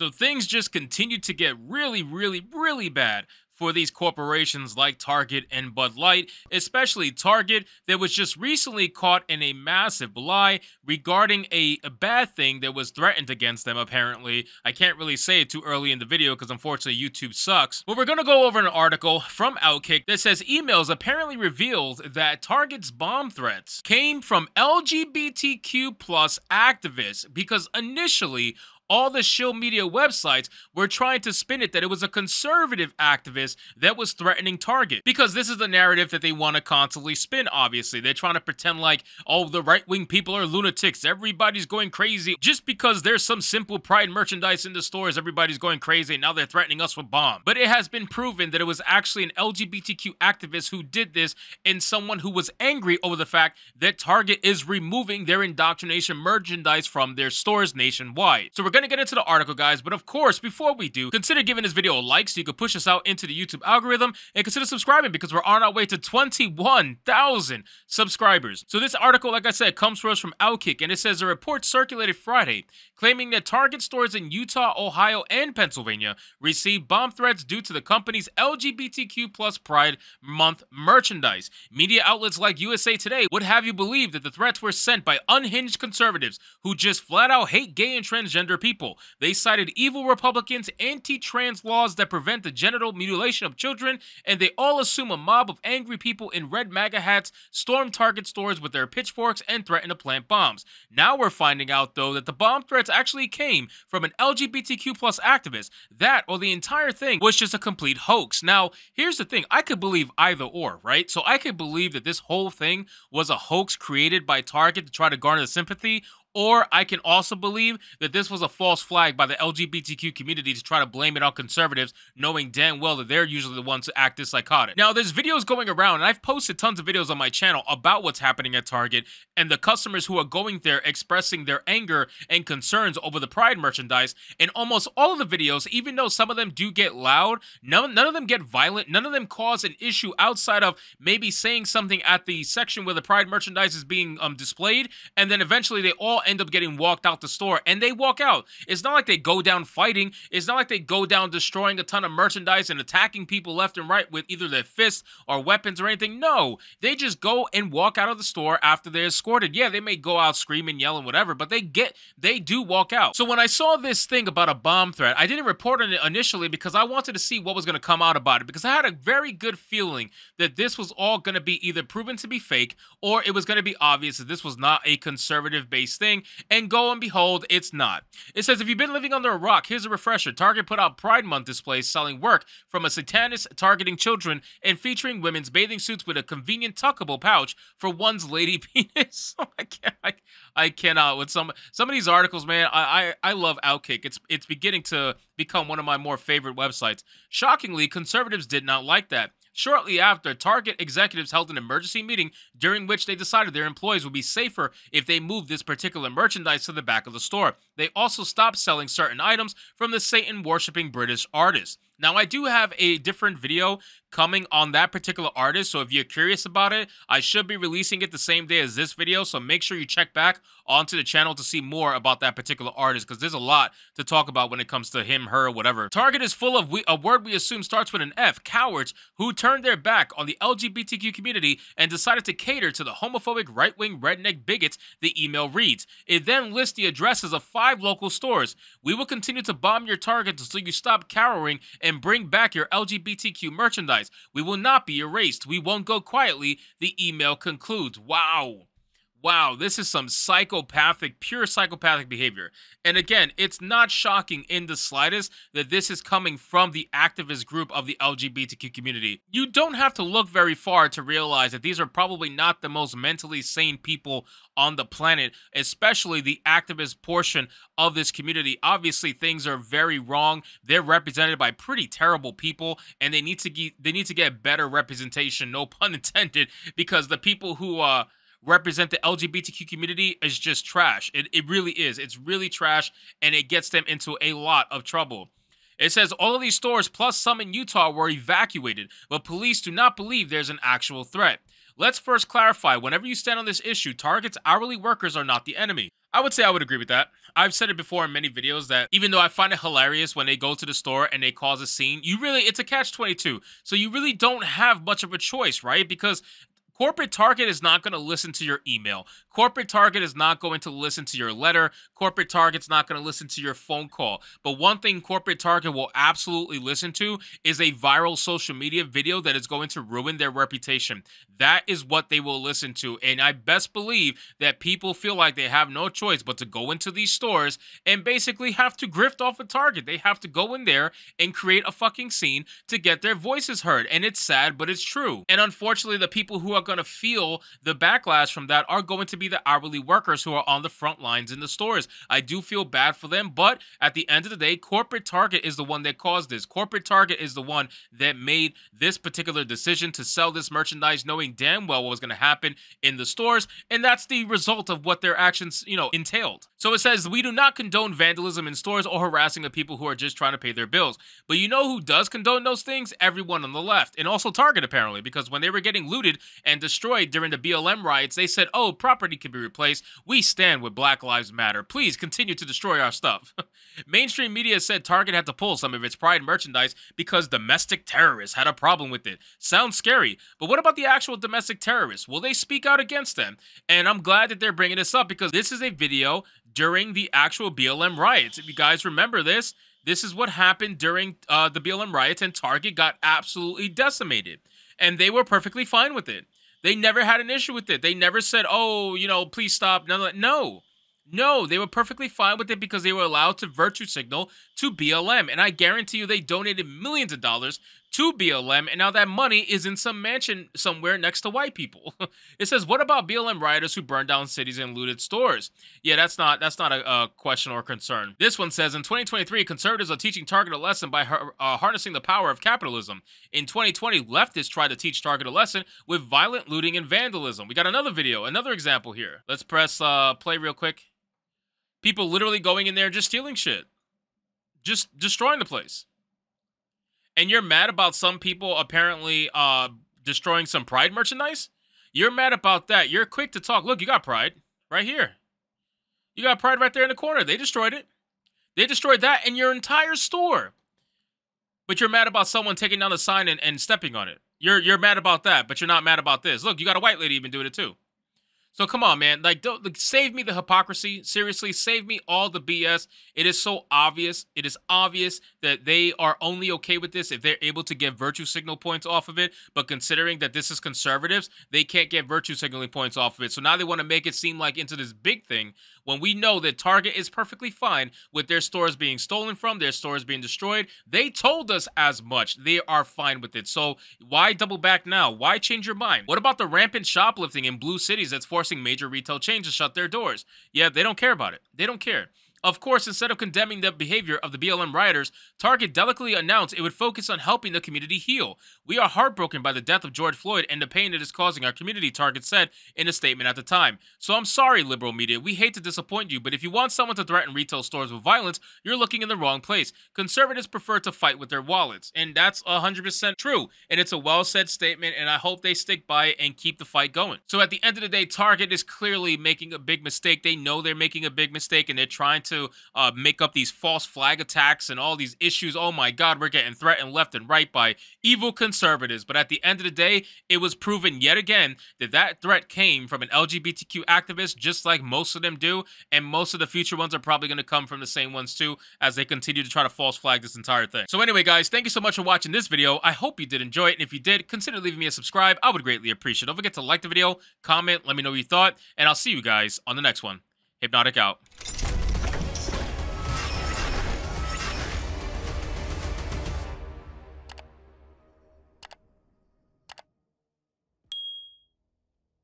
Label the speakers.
Speaker 1: So things just continue to get really, really, really bad for these corporations like Target and Bud Light, especially Target, that was just recently caught in a massive lie regarding a bad thing that was threatened against them, apparently. I can't really say it too early in the video because unfortunately YouTube sucks. But we're going to go over an article from Outkick that says emails apparently revealed that Target's bomb threats came from LGBTQ plus activists, because initially all the shill media websites were trying to spin it that it was a conservative activist that was threatening Target. Because this is the narrative that they want to constantly spin, obviously. They're trying to pretend like, oh, the right-wing people are lunatics, everybody's going crazy. Just because there's some simple Pride merchandise in the stores, everybody's going crazy, and now they're threatening us with bombs. But it has been proven that it was actually an LGBTQ activist who did this, and someone who was angry over the fact that Target is removing their indoctrination merchandise from their stores nationwide. So we're going to get into the article, guys, but of course, before we do, consider giving this video a like so you can push us out into the YouTube algorithm, and consider subscribing because we're on our way to 21,000 subscribers. So this article, like I said, comes to us from Outkick, and it says a report circulated Friday claiming that Target stores in Utah, Ohio, and Pennsylvania received bomb threats due to the company's LGBTQ plus Pride Month merchandise. Media outlets like USA Today would have you believe that the threats were sent by unhinged conservatives who just flat out hate gay and transgender people. They cited evil Republicans, anti-trans laws that prevent the genital mutilation of children, and they all assume a mob of angry people in red MAGA hats stormed Target stores with their pitchforks and threatened to plant bombs. Now we're finding out, though, that the bomb threats actually came from an LGBTQ plus activist. That, or the entire thing, was just a complete hoax. Now, here's the thing. I could believe either or, right? So I could believe that this whole thing was a hoax created by Target to try to garner sympathy, or I can also believe that this was a false flag by the LGBTQ community to try to blame it on conservatives, knowing damn well that they're usually the ones who act this psychotic. Now, there's videos going around, and I've posted tons of videos on my channel about what's happening at Target and the customers who are going there expressing their anger and concerns over the Pride merchandise. And almost all of the videos, even though some of them do get loud, none of them get violent, none of them cause an issue outside of maybe saying something at the section where the Pride merchandise is being displayed, and then eventually they all end up getting walked out the store, and they walk out. It's not like they go down fighting. It's not like they go down destroying a ton of merchandise and attacking people left and right with either their fists or weapons or anything. No, they just go and walk out of the store after they're escorted. Yeah, they may go out screaming, yelling, whatever, but they do walk out. So when I saw this thing about a bomb threat, I didn't report on it initially because I wanted to see what was going to come out about it, because I had a very good feeling that this was all going to be either proven to be fake or it was going to be obvious that this was not a conservative-based thing. And go and behold, it's not. It says, if you've been living under a rock, here's a refresher. Target put out Pride Month displays selling work from a satanist targeting children and featuring women's bathing suits with a convenient tuckable pouch for one's lady penis. I cannot with some of these articles, man. I love Outkick. It's beginning to become one of my more favorite websites. Shockingly, conservatives did not like that. Shortly after, Target executives held an emergency meeting during which they decided their employees would be safer if they moved this particular merchandise to the back of the store. They also stopped selling certain items from the Satan-worshipping British artist. Now, I do have a different video coming on that particular artist, so if you're curious about it, I should be releasing it the same day as this video, so make sure you check back onto the channel to see more about that particular artist, because there's a lot to talk about when it comes to him, her, whatever. Target is full of a word we assume starts with an F, cowards, who turned their back on the LGBTQ community and decided to cater to the homophobic right-wing redneck bigots, the email reads. It then lists the addresses of 5 local stores. We will continue to bomb your Target until you stop cowering and bring back your LGBTQ merchandise. We will not be erased. We won't go quietly, the email concludes. Wow. Wow, this is some pure psychopathic behavior. And again, it's not shocking in the slightest that this is coming from the activist group of the LGBTQ community. You don't have to look very far to realize that these are probably not the most mentally sane people on the planet, especially the activist portion of this community. Obviously, things are very wrong. They're represented by pretty terrible people, and they need to get better representation, no pun intended, because the people who represent the LGBTQ community is just trash. It really is. It's really trash, and it gets them into a lot of trouble. It says all of these stores, plus some in Utah, were evacuated, but police do not believe there's an actual threat. Let's first clarify, whenever you stand on this issue, Target's hourly workers are not the enemy. I would say I would agree with that. I've said it before in many videos that even though I find it hilarious when they go to the store and they cause a scene, it's a catch-22. So you really don't have much of a choice, right? Because corporate Target is not going to listen to your email. Corporate Target is not going to listen to your letter. Corporate Target's not going to listen to your phone call. But one thing corporate Target will absolutely listen to is a viral social media video that is going to ruin their reputation. That is what they will listen to. And I best believe that people feel like they have no choice but to go into these stores and basically have to grift off of Target. They have to go in there and create a fucking scene to get their voices heard. And it's sad, but it's true. And unfortunately, the people who are going to feel the backlash from that are going to be the hourly workers who are on the front lines in the stores. I do feel bad for them, but at the end of the day, corporate Target is the one that caused this. Corporate Target is the one that made this particular decision to sell this merchandise knowing damn well what was going to happen in the stores, and that's the result of what their actions, entailed. So it says, we do not condone vandalism in stores or harassing of people who are just trying to pay their bills. But you know who does condone those things? Everyone on the left, and also Target apparently, because when they were getting looted and destroyed during the BLM riots, they said, oh, property can be replaced. We stand with Black Lives Matter. Please continue to destroy our stuff. Mainstream media said Target had to pull some of its Pride merchandise because domestic terrorists had a problem with it. Sounds scary, but what about the actual domestic terrorists? Will they speak out against them? And I'm glad that they're bringing this up because this is a video during the actual BLM riots. If you guys remember this, this is what happened during the BLM riots, and Target got absolutely decimated. And they were perfectly fine with it. They never had an issue with it. They never said, oh, please stop. No, they were perfectly fine with it because they were allowed to virtue signal to BLM. And I guarantee you they donated millions of dollars to BLM, and now that money is in some mansion somewhere next to white people. It says, what about BLM rioters who burned down cities and looted stores? Yeah, that's not a question or concern. This one says, in 2023, conservatives are teaching Target a lesson by harnessing the power of capitalism. In 2020, leftists tried to teach Target a lesson with violent looting and vandalism. We got another video, another example here. Let's press play real quick. People literally going in there just stealing shit. Just destroying the place. And you're mad about some people apparently destroying some Pride merchandise? You're mad about that. You're quick to talk. Look, you got Pride right here. You got Pride right there in the corner. They destroyed it. They destroyed that in your entire store. But you're mad about someone taking down the sign and stepping on it. You're mad about that, but you're not mad about this. Look, you got a white lady even doing it too. So come on, man. Don't save me the hypocrisy. Seriously, save me all the BS. It is so obvious. It is obvious that they are only okay with this if they're able to get virtue signal points off of it. But considering that this is conservatives, they can't get virtue signaling points off of it. So now they want to make it seem like into this big thing when we know that Target is perfectly fine with their stores being stolen from, their stores being destroyed. They told us as much. They are fine with it. So why double back now? Why change your mind? What about the rampant shoplifting in blue cities that's forcing major retail chains to shut their doors? Yeah, they don't care about it. They don't care. Of course, instead of condemning the behavior of the BLM rioters, Target delicately announced it would focus on helping the community heal. We are heartbroken by the death of George Floyd and the pain it is causing our community, Target said in a statement at the time. So I'm sorry, liberal media. We hate to disappoint you, but if you want someone to threaten retail stores with violence, you're looking in the wrong place. Conservatives prefer to fight with their wallets. And that's 100% true. And it's a well-said statement, and I hope they stick by it and keep the fight going. So at the end of the day, Target is clearly making a big mistake. They know they're making a big mistake, and they're trying to make up these false flag attacks and all these issues. Oh my God, we're getting threatened left and right by evil conservatives. But at the end of the day, it was proven yet again that that threat came from an LGBTQ activist, just like most of them do. And most of the future ones are probably going to come from the same ones too, as they continue to try to false flag this entire thing. So anyway, guys, thank you so much for watching this video. I hope you did enjoy it. And if you did, consider leaving me a subscribe. I would greatly appreciate it. Don't forget to like the video, comment, let me know what you thought, and I'll see you guys on the next one. Hypnotic out.